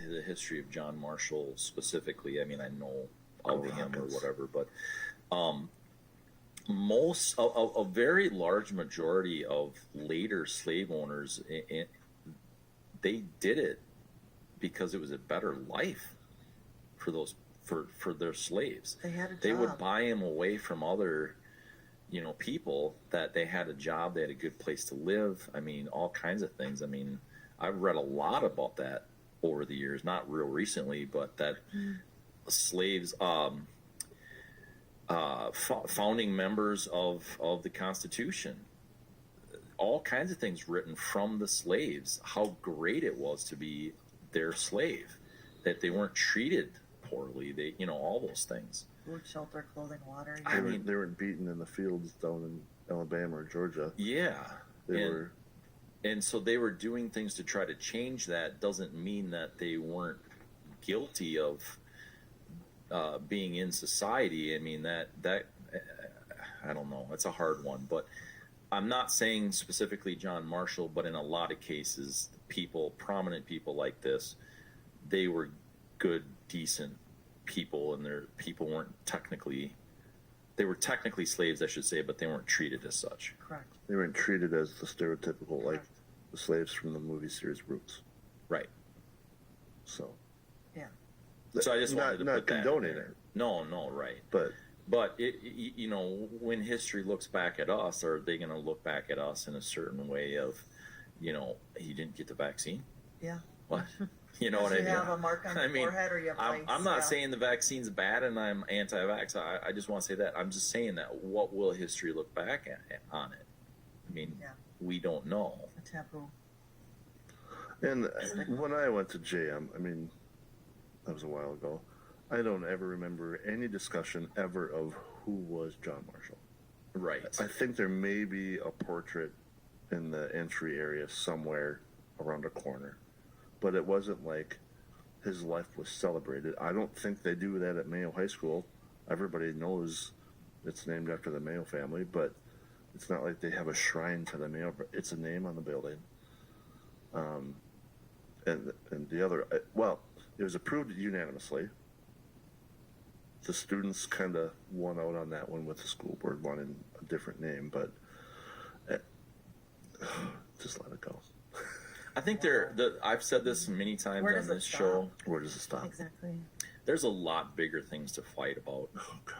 the history of John Marshall specifically. I mean, I know of him or whatever, but a very large majority of later slave owners, they did it because it was a better life for those for their slaves. They had a job. They would buy them away from other, people that they had a job, they had a good place to live. I mean, all kinds of things. I mean, I've read a lot about that over the years, not real recently, but that slaves, founding members of the Constitution, all kinds of things written from the slaves, how great it was to be their slave, that they weren't treated poorly, they, all those things. Food, shelter, clothing, water. I mean, they weren't beaten in the fields down in Alabama or Georgia. Yeah. They were. And so they were doing things to try to change that. Doesn't mean that they weren't guilty of being in society. I mean, that I don't know. It's a hard one, but I'm not saying specifically John Marshall, but in a lot of cases, prominent people like this, they were good, decent people, and their people weren't technically. They were technically slaves, I should say, but they weren't treated as such. Correct. They weren't treated as the stereotypical, like the slaves from the movie series Roots. Right. So. Yeah. So I just wanted to not put that condoning in there. it. No, right. But it, when history looks back at us, are they going to look back at us in a certain way of, he didn't get the vaccine? Yeah. What? You know what I mean? You have a mark on your forehead, or you have lice. I'm not saying the vaccine's bad and I'm anti-vax. I just want to say that. I'm just saying that what will history look back on it? I mean, we don't know. A taboo. And when I went to JM, I mean, that was a while ago, I don't ever remember any discussion ever of who was John Marshall. Right. I think there may be a portrait in the entry area somewhere around a corner, but it wasn't like his life was celebrated. I don't think they do that at Mayo High School. Everybody knows it's named after the Mayo family, but it's not like they have a shrine to the Mayo. It's a name on the building. And the other, well, it was approved unanimously. The students kind of won out on that one with the school board wanting a different name, but just let it go. I think I've said this many times on this show. Where does it stop? Exactly. There's a lot bigger things to fight about. Oh, God.